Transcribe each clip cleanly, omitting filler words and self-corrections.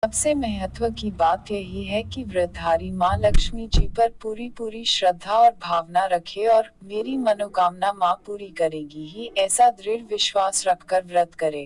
सबसे महत्व की बात यही है कि व्रतधारी माँ लक्ष्मी जी पर पूरी पूरी श्रद्धा और भावना रखे और मेरी मनोकामना माँ पूरी करेगी ही ऐसा दृढ़ विश्वास रखकर व्रत करे।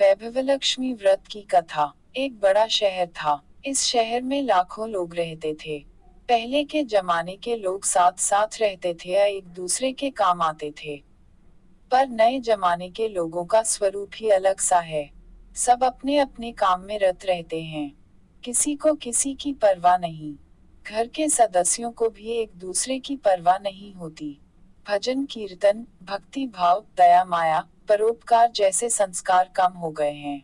वैभवलक्ष्मी व्रत की कथा। एक बड़ा शहर था। इस शहर में लाखों लोग रहते थे। पहले के जमाने के लोग साथ साथ रहते थे या एक दूसरे के काम आते थे। पर नए जमाने के लोगों का स्वरूप ही अलग सा है। सब अपने अपने काम में रत रहते हैं। किसी को किसी की परवाह नहीं। घर के सदस्यों को भी एक दूसरे की परवाह नहीं होती। भजन कीर्तन, भक्ति भाव, दया माया, परोपकार जैसे संस्कार कम हो गए हैं।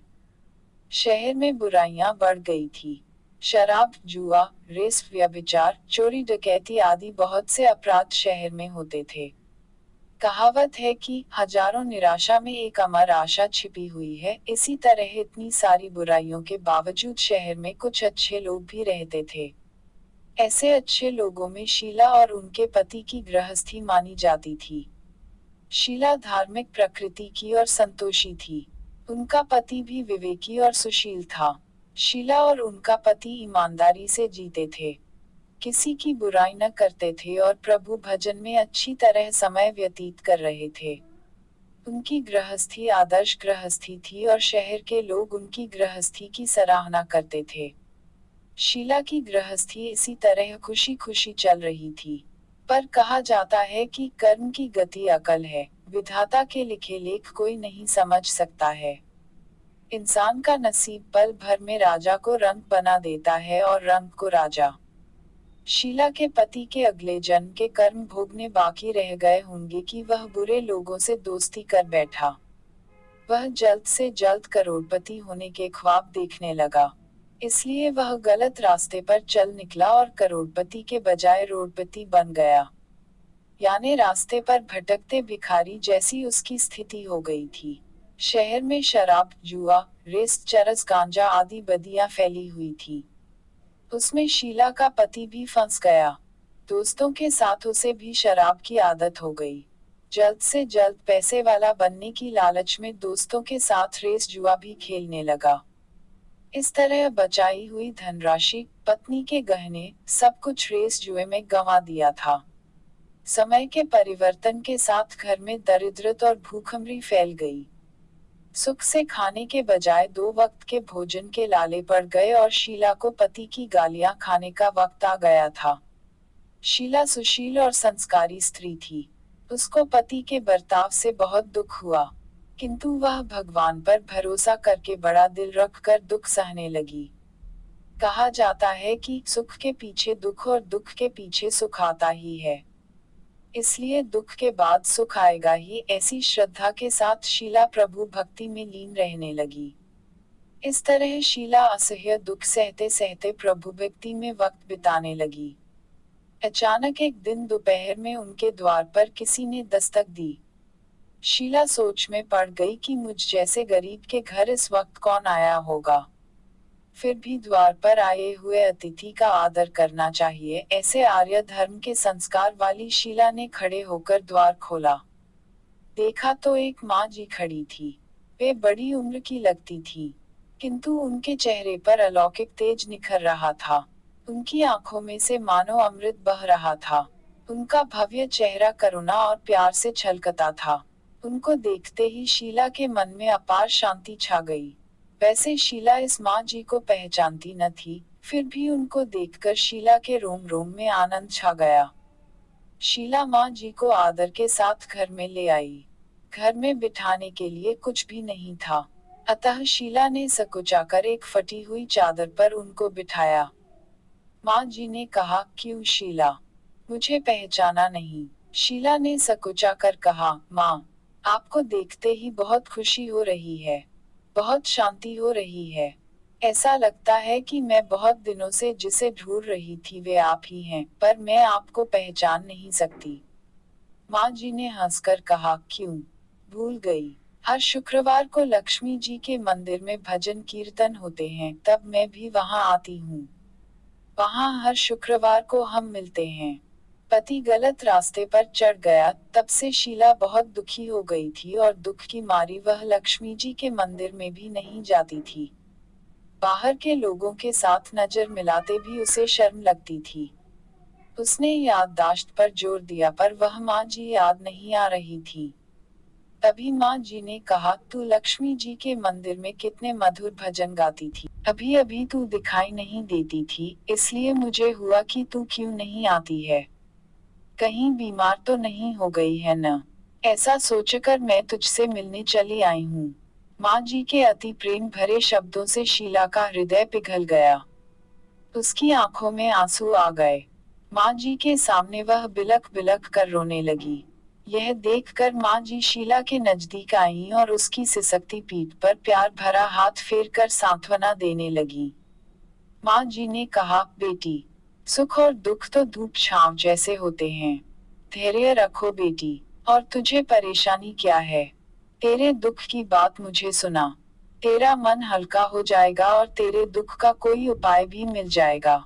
शहर में बुराइयां बढ़ गई थी। शराब, जुआ, रेस, व्यभिचार, चोरी डकैती आदि बहुत से अपराध शहर में होते थे। कहावत है कि हजारों निराशा में एक अमर आशा छिपी हुई है। इसी तरह इतनी सारी बुराइयों के बावजूद शहर में कुछ अच्छे लोग भी रहते थे। ऐसे अच्छे लोगों में शीला और उनके पति की गृहस्थी मानी जाती थी। शीला धार्मिक प्रकृति की और संतोषी थी। उनका पति भी विवेकी और सुशील था। शीला और उनका पति ईमानदारी से जीते थे। किसी की बुराई न करते थे और प्रभु भजन में अच्छी तरह समय व्यतीत कर रहे थे। उनकी गृहस्थी आदर्श गृहस्थी थी और शहर के लोग उनकी गृहस्थी की सराहना करते थे। शीला की गृहस्थी इसी तरह खुशी खुशी चल रही थी। पर कहा जाता है कि कर्म की गति अकल है, विधाता के लिखे लेख कोई नहीं समझ सकता है। इंसान का नसीब पल भर में राजा को रंक बना देता है और रंक को राजा। शीला के पति के अगले जन्म के कर्म भोगने बाकी रह गए होंगे कि वह बुरे लोगों से दोस्ती कर बैठा। वह जल्द से जल्द करोड़पति होने के ख्वाब देखने लगा। इसलिए वह गलत रास्ते पर चल निकला और करोड़पति के बजाय रोडपति बन गया। यानी रास्ते पर भटकते भिखारी जैसी उसकी स्थिति हो गई थी। शहर में शराब, जुआ, रेस, चरस, गांजा आदि बदियां फैली हुई थी। उसमें शीला का पति भी फंस गया। दोस्तों के साथ उसे भी शराब की आदत हो गई। जल्द से जल्द पैसे वाला बनने की लालच में दोस्तों के साथ रेस जुआ भी खेलने लगा। इस तरह बचाई हुई धनराशि, पत्नी के गहने, सब कुछ रेस जुए में गंवा दिया था। समय के परिवर्तन के साथ घर में दरिद्रता और भूखमरी फैल गई। सुख से खाने के बजाय 2 वक्त के भोजन के लाले पड़ गए और शीला को पति की गालियां खाने का वक्त आ गया था। शीला सुशील और संस्कारी स्त्री थी। उसको पति के बर्ताव से बहुत दुख हुआ, किंतु वह भगवान पर भरोसा करके बड़ा दिल रखकर दुख सहने लगी। कहा जाता है कि सुख के पीछे दुख और दुख के पीछे सुख आता ही है। इसलिए दुख के बाद सुख आएगा ही, ऐसी श्रद्धा के साथ शीला प्रभु भक्ति में लीन रहने लगी। इस तरह शीला असह्य दुख सहते सहते प्रभु भक्ति में वक्त बिताने लगी। अचानक एक दिन दोपहर में उनके द्वार पर किसी ने दस्तक दी। शीला सोच में पड़ गई कि मुझ जैसे गरीब के घर इस वक्त कौन आया होगा। फिर भी द्वार पर आए हुए अतिथि का आदर करना चाहिए, ऐसे आर्य धर्म के संस्कार वाली शीला ने खड़े होकर द्वार खोला। देखा तो एक माँ जी खड़ी थी। वे बड़ी उम्र की लगती थी, किंतु उनके चेहरे पर अलौकिक तेज निखर रहा था। उनकी आंखों में से मानो अमृत बह रहा था। उनका भव्य चेहरा करुणा और प्यार से छलकता था। उनको देखते ही शीला के मन में अपार शांति छा गई। वैसे शीला इस माँ जी को पहचानती न थी, फिर भी उनको देखकर शीला के रोम रोम में आनंद छा गया। शीला माँ जी को आदर के साथ घर में ले आई। घर में बिठाने के लिए कुछ भी नहीं था, अतः शीला ने सकुचाकर एक फटी हुई चादर पर उनको बिठाया। माँ जी ने कहा, क्यों शीला, मुझे पहचाना नहीं? शीला ने सकुचाकर कहा, माँ, आपको देखते ही बहुत खुशी हो रही है, बहुत शांति हो रही है। ऐसा लगता है कि मैं बहुत दिनों से जिसे ढूंढ रही थी वे आप ही हैं, पर मैं आपको पहचान नहीं सकती। माँ जी ने हंसकर कहा, क्यों भूल गई? हर शुक्रवार को लक्ष्मी जी के मंदिर में भजन कीर्तन होते हैं, तब मैं भी वहाँ आती हूँ। वहाँ हर शुक्रवार को हम मिलते हैं। पति गलत रास्ते पर चढ़ गया, तब से शीला बहुत दुखी हो गई थी और दुख की मारी वह लक्ष्मी जी के मंदिर में भी नहीं जाती थी। बाहर के लोगों के साथ नजर मिलाते भी उसे शर्म लगती थी। उसने याददाश्त पर जोर दिया पर वह माँ जी याद नहीं आ रही थी। तभी माँ जी ने कहा, तू लक्ष्मी जी के मंदिर में कितने मधुर भजन गाती थी। अभी अभी तू दिखाई नहीं देती थी, इसलिए मुझे हुआ कि तू क्यों नहीं आती है। कहीं बीमार तो नहीं हो गई है न? ऐसा सोचकर मैं तुझसे मिलने चली आई हूँ। माँ जी के अति प्रेम भरे शब्दों से शीला का हृदय पिघल गया। उसकी आंखों में आंसू आ गए। माँ जी के सामने वह बिलख बिलख कर रोने लगी। यह देखकर माँ जी शीला के नजदीक आईं और उसकी सिसकती पीठ पर प्यार भरा हाथ फेर कर सांत्वना देने लगी। माँ जी ने कहा, बेटी, सुख और दुख तो धूप छांव जैसे होते हैं। धैर्य रखो बेटी। और तुझे परेशानी क्या है? तेरे दुख की बात मुझे सुना। तेरा मन हल्का हो जाएगा और तेरे दुख का कोई उपाय भी मिल जाएगा।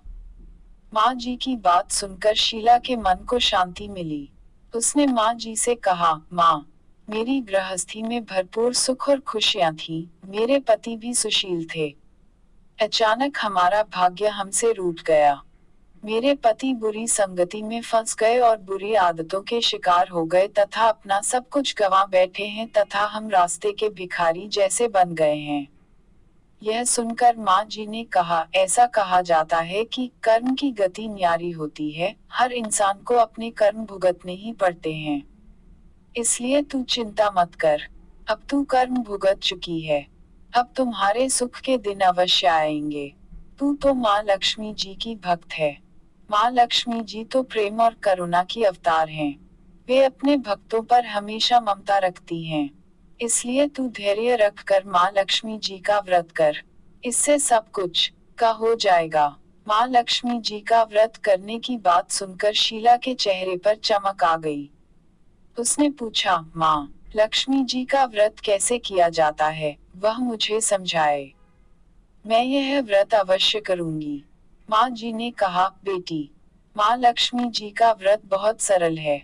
माँ जी की बात सुनकर शीला के मन को शांति मिली। उसने माँ जी से कहा, माँ, मेरी गृहस्थी में भरपूर सुख और खुशियाँ थीं, मेरे पति भी सुशील थे। अचानक हमारा भाग्य हमसे रूठ गया। मेरे पति बुरी संगति में फंस गए और बुरी आदतों के शिकार हो गए तथा अपना सब कुछ गंवा बैठे हैं तथा हम रास्ते के भिखारी जैसे बन गए हैं। यह सुनकर माँ जी ने कहा, ऐसा कहा जाता है कि कर्म की गति न्यारी होती है, हर इंसान को अपने कर्म भुगतने ही पड़ते हैं। इसलिए तू चिंता मत कर। अब तू कर्म भुगत चुकी है। अब तुम्हारे सुख के दिन अवश्य आएंगे। तू तो माँ लक्ष्मी जी की भक्त है। माँ लक्ष्मी जी तो प्रेम और करुणा की अवतार हैं। वे अपने भक्तों पर हमेशा ममता रखती हैं। इसलिए तू धैर्य रख कर माँ लक्ष्मी जी का व्रत कर। इससे सब कुछ का हो जाएगा। माँ लक्ष्मी जी का व्रत करने की बात सुनकर शीला के चेहरे पर चमक आ गई। उसने पूछा, माँ, लक्ष्मी जी का व्रत कैसे किया जाता है, वह मुझे समझाए। मैं यह व्रत अवश्य करूंगी। माँ जी ने कहा, बेटी, माँ लक्ष्मी जी का व्रत बहुत सरल है।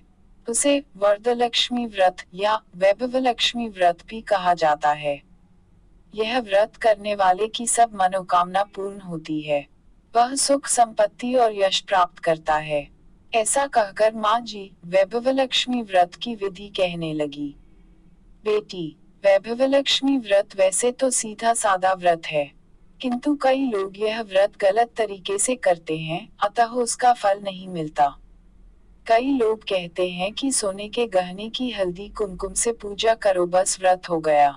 उसे वरदलक्ष्मी व्रत या वैभवलक्ष्मी व्रत भी कहा जाता है। यह व्रत करने वाले की सब मनोकामना पूर्ण होती है। वह सुख संपत्ति और यश प्राप्त करता है। ऐसा कहकर माँ जी वैभवलक्ष्मी व्रत की विधि कहने लगी। बेटी, वैभवलक्ष्मी व्रत वैसे तो सीधा सादा व्रत है, किंतु कई लोग यह व्रत गलत तरीके से करते हैं, अतः उसका फल नहीं मिलता। कई लोग कहते हैं कि सोने के गहने की हल्दी कुमकुम से पूजा करो बस व्रत हो गया।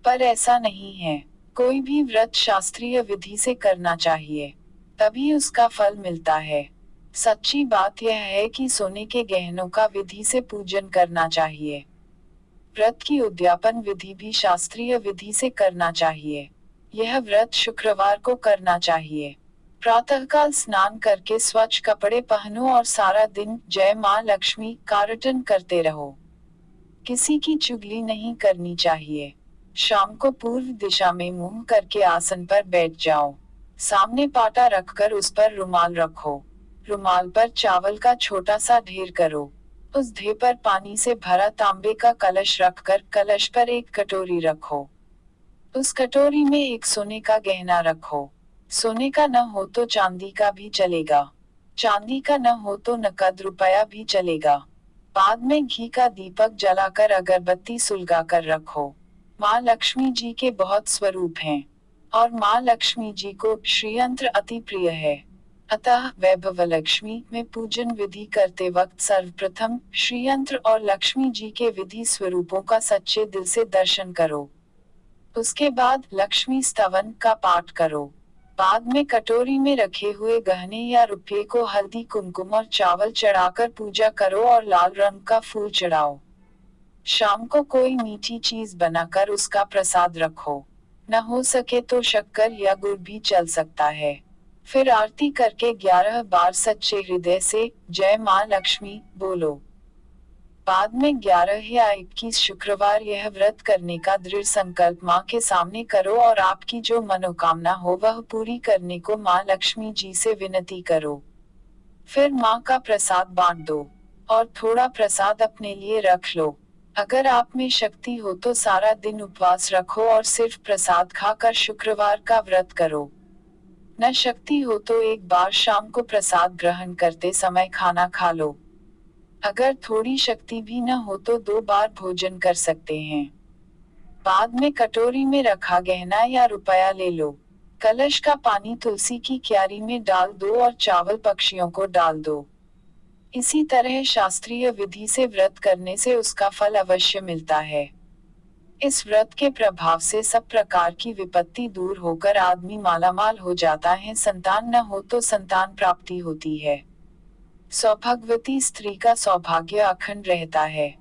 पर ऐसा नहीं है। कोई भी व्रत शास्त्रीय विधि से करना चाहिए, तभी उसका फल मिलता है। सच्ची बात यह है कि सोने के गहनों का विधि से पूजन करना चाहिए। व्रत की उद्यापन विधि भी शास्त्रीय विधि से करना चाहिए। यह व्रत शुक्रवार को करना चाहिए। प्रातःकाल स्नान करके स्वच्छ कपड़े पहनो और सारा दिन जय माँ लक्ष्मी का रटन करते रहो। किसी की चुगली नहीं करनी चाहिए। शाम को पूर्व दिशा में मुंह करके आसन पर बैठ जाओ। सामने पाटा रखकर उस पर रुमाल रखो। रुमाल पर चावल का छोटा सा ढेर करो। उस ढेर पर पानी से भरा तांबे का कलश रखकर कलश पर एक कटोरी रखो। उस कटोरी में एक सोने का गहना रखो। सोने का न हो तो चांदी का भी चलेगा। चांदी का न हो तो नकद रुपया भी चलेगा। बाद में घी का दीपक जलाकर अगरबत्ती सुलगाकर रखो। माँ लक्ष्मी जी के बहुत स्वरूप हैं, और माँ लक्ष्मी जी को श्रीयंत्र अति प्रिय है। अतः वैभवलक्ष्मी में पूजन विधि करते वक्त सर्वप्रथम श्रीयंत्र और लक्ष्मी जी के विधि स्वरूपों का सच्चे दिल से दर्शन करो। उसके बाद लक्ष्मी स्तवन का पाठ करो। बाद में कटोरी में रखे हुए गहने या रुपये को हल्दी कुमकुम और चावल चढ़ाकर पूजा करो और लाल रंग का फूल चढ़ाओ। शाम को कोई मीठी चीज बनाकर उसका प्रसाद रखो। न हो सके तो शक्कर या गुड़ भी चल सकता है। फिर आरती करके 11 बार सच्चे हृदय से जय माँ लक्ष्मी बोलो। बाद में 11 या 21 शुक्रवार यह व्रत करने का दृढ़ संकल्प माँ के सामने करो और आपकी जो मनोकामना हो वह पूरी करने को माँ लक्ष्मी जी से विनती करो। फिर माँ का प्रसाद बांट दो और थोड़ा प्रसाद अपने लिए रख लो। अगर आप में शक्ति हो तो सारा दिन उपवास रखो और सिर्फ प्रसाद खाकर शुक्रवार का व्रत करो। न शक्ति हो तो एक बार शाम को प्रसाद ग्रहण करते समय खाना खा लो। अगर थोड़ी शक्ति भी न हो तो 2 बार भोजन कर सकते हैं। बाद में कटोरी में रखा गहना या रुपया ले लो। कलश का पानी तुलसी की क्यारी में डाल दो और चावल पक्षियों को डाल दो। इसी तरह शास्त्रीय विधि से व्रत करने से उसका फल अवश्य मिलता है। इस व्रत के प्रभाव से सब प्रकार की विपत्ति दूर होकर आदमी मालामाल हो जाता है। संतान न हो तो संतान प्राप्ति होती है। सौभाग्यवती स्त्री का सौभाग्य अखंड रहता है।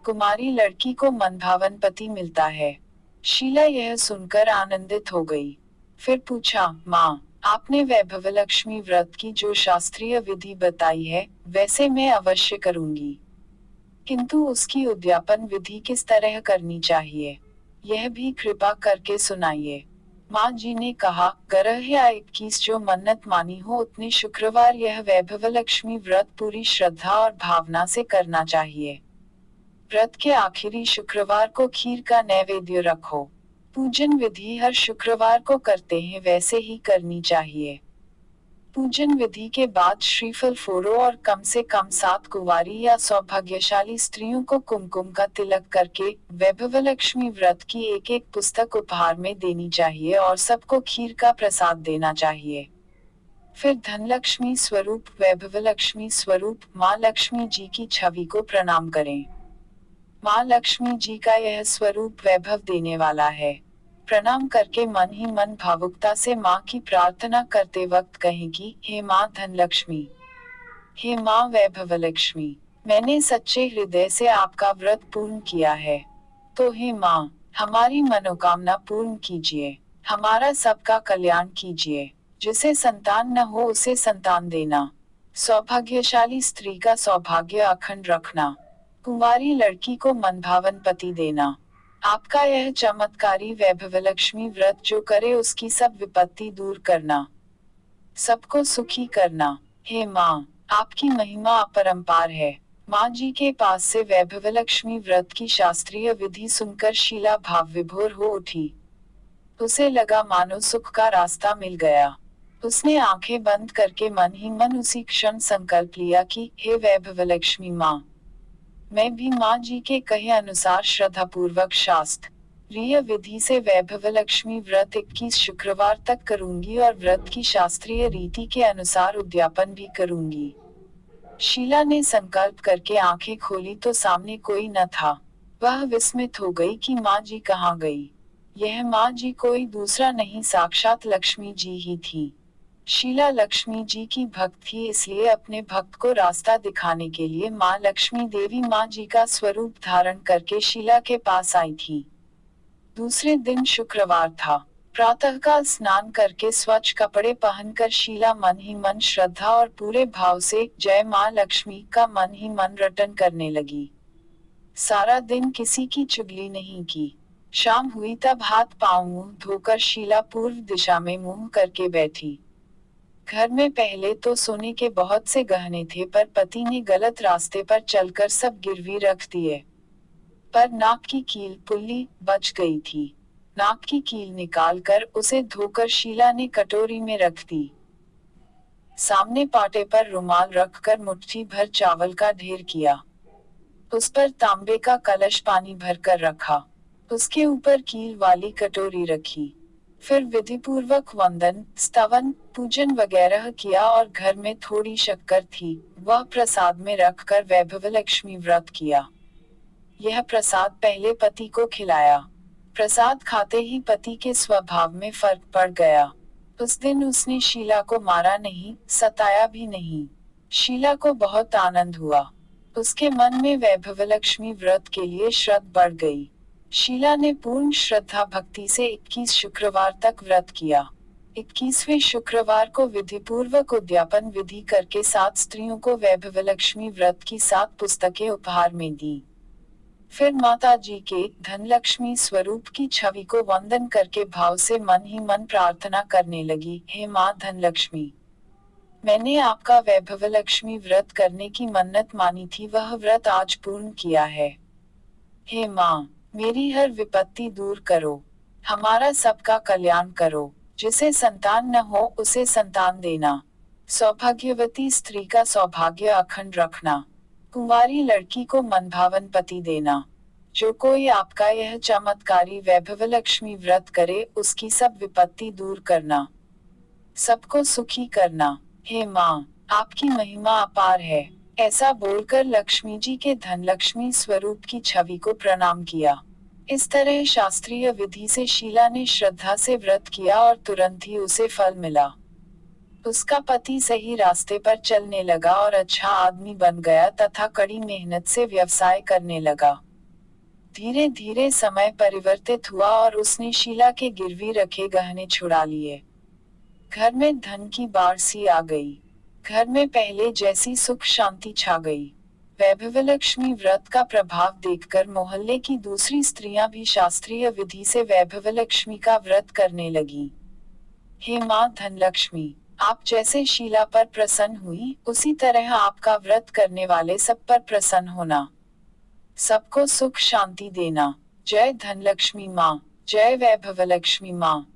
कुमारी लड़की को मनभावन पति मिलता है। शीला यह सुनकर आनंदित हो गई। फिर पूछा, माँ, आपने वैभवलक्ष्मी व्रत की जो शास्त्रीय विधि बताई है, वैसे मैं अवश्य करूंगी, किंतु उसकी उद्यापन विधि किस तरह करनी चाहिए, यह भी कृपा करके सुनाइए। माँ जी ने कहा, 11 या 21 जो मन्नत मानी हो उतने शुक्रवार यह वैभवलक्ष्मी व्रत पूरी श्रद्धा और भावना से करना चाहिए। व्रत के आखिरी शुक्रवार को खीर का नैवेद्य रखो। पूजन विधि हर शुक्रवार को करते हैं वैसे ही करनी चाहिए। पूजन विधि के बाद श्रीफल फोड़ो और कम से कम 7 कुंवारी या सौभाग्यशाली स्त्रियों को कुमकुम का तिलक करके वैभवलक्ष्मी व्रत की एक एक पुस्तक उपहार में देनी चाहिए और सबको खीर का प्रसाद देना चाहिए। फिर धनलक्ष्मी स्वरूप वैभवलक्ष्मी स्वरूप माँ लक्ष्मी जी की छवि को प्रणाम करें। माँ लक्ष्मी जी का यह स्वरूप वैभव देने वाला है। प्रणाम करके मन ही मन भावुकता से माँ की प्रार्थना करते वक्त कहेंगी, हे माँ धनलक्ष्मी, हे माँ वैभवलक्ष्मी, मैंने सच्चे हृदय से आपका व्रत पूर्ण किया है, तो हे माँ, हमारी मनोकामना पूर्ण कीजिए, हमारा सबका कल्याण कीजिए। जिसे संतान न हो उसे संतान देना, सौभाग्यशाली स्त्री का सौभाग्य अखंड रखना, कुंवारी लड़की को मनभावन पति देना। आपका यह चमत्कारी वैभवलक्ष्मी व्रत जो करे उसकी सब विपत्ति दूर करना, सबको सुखी करना। हे माँ, आपकी महिमा अपरंपार है। माँ जी के पास से वैभवलक्ष्मी व्रत की शास्त्रीय विधि सुनकर शीला भाव विभोर हो उठी। उसे लगा मानो सुख का रास्ता मिल गया। उसने आंखें बंद करके मन ही मन उसी क्षण संकल्प लिया कि हे वैभवलक्ष्मी माँ, मैं भी माँ जी के कहे अनुसार श्रद्धापूर्वक शास्त्रीय विधि से वैभवलक्ष्मी व्रत 21 शुक्रवार तक करूंगी और व्रत की शास्त्रीय रीति के अनुसार उद्यापन भी करूंगी। शीला ने संकल्प करके आंखें खोली तो सामने कोई न था। वह विस्मित हो गई कि माँ जी कहाँ गई। यह माँ जी कोई दूसरा नहीं साक्षात लक्ष्मी जी ही थी। शीला लक्ष्मी जी की भक्त थी, इसलिए अपने भक्त को रास्ता दिखाने के लिए माँ लक्ष्मी देवी माँ जी का स्वरूप धारण करके शीला के पास आई थी। दूसरे दिन शुक्रवार था। प्रातःकाल स्नान करके स्वच्छ कपड़े पहनकर शीला मन ही मन श्रद्धा और पूरे भाव से जय माँ लक्ष्मी का मन ही मन रटन करने लगी। सारा दिन किसी की चुगली नहीं की। शाम हुई तब हाथ पांव मुंह धोकर शीला पूर्व दिशा में मुंह करके बैठी। घर में पहले तो सोने के बहुत से गहने थे, पर पति ने गलत रास्ते पर चलकर सब गिरवी रख दिए। पर नाक की कील पुल्ली बच गई थी। नाक की कील निकालकर उसे धोकर शीला ने कटोरी में रख दी। सामने पाटे पर रुमाल रखकर मुट्ठी भर चावल का ढेर किया। उस पर तांबे का कलश पानी भरकर रखा। उसके ऊपर कील वाली कटोरी रखी। फिर विधिपूर्वक वंदन, स्तवन, पूजन वगैरह किया और घर में थोड़ी शक्कर थी, वह प्रसाद में रखकर वैभवलक्ष्मी व्रत किया। यह प्रसाद पहले पति को खिलाया। प्रसाद खाते ही पति के स्वभाव में फर्क पड़ गया। उस दिन उसने शीला को मारा नहीं, सताया भी नहीं। शीला को बहुत आनंद हुआ। उसके मन में वैभवलक्ष्मी व्रत के लिए श्रद्धा बढ़ गई। शीला ने पूर्ण श्रद्धा भक्ति से 21 शुक्रवार तक व्रत किया। 21वें शुक्रवार को विधिपूर्वक उद्यापन विधि करके 7 स्त्रियों को वैभवलक्ष्मी व्रत की 7 पुस्तकें उपहार में दी। फिर माता जी के धनलक्ष्मी स्वरूप की छवि को वंदन करके भाव से मन ही मन प्रार्थना करने लगी, हे माँ धनलक्ष्मी, मैंने आपका वैभवलक्ष्मी व्रत करने की मन्नत मानी थी, वह व्रत आज पूर्ण किया है। हे माँ, मेरी हर विपत्ति दूर करो, हमारा सबका कल्याण करो, जिसे संतान न हो उसे संतान देना, सौभाग्यवती स्त्री का सौभाग्य अखंड रखना, कुंवारी लड़की को मनभावन पति देना। जो कोई आपका यह चमत्कारी वैभवलक्ष्मी व्रत करे उसकी सब विपत्ति दूर करना, सबको सुखी करना। हे माँ, आपकी महिमा अपार है। ऐसा बोलकर लक्ष्मी जी के धनलक्ष्मी स्वरूप की छवि को प्रणाम किया। इस तरह शास्त्रीय विधि से शीला ने श्रद्धा से व्रत किया और तुरंत ही उसे फल मिला। उसका पति सही रास्ते पर चलने लगा और अच्छा आदमी बन गया तथा कड़ी मेहनत से व्यवसाय करने लगा। धीरे धीरे समय परिवर्तित हुआ और उसने शीला के गिरवी रखे गहने छुड़ा लिए। घर में धन की बाढ़ सी आ गई। घर में पहले जैसी सुख शांति छा गई। वैभवलक्ष्मी व्रत का प्रभाव देखकर मोहल्ले की दूसरी स्त्रियां भी शास्त्रीय विधि से वैभवलक्ष्मी का व्रत करने लगी। हे माँ धनलक्ष्मी, आप जैसे शीला पर प्रसन्न हुई, उसी तरह आपका व्रत करने वाले सब पर प्रसन्न होना, सबको सुख शांति देना। जय धनलक्ष्मी माँ, जय वैभवलक्ष्मी माँ।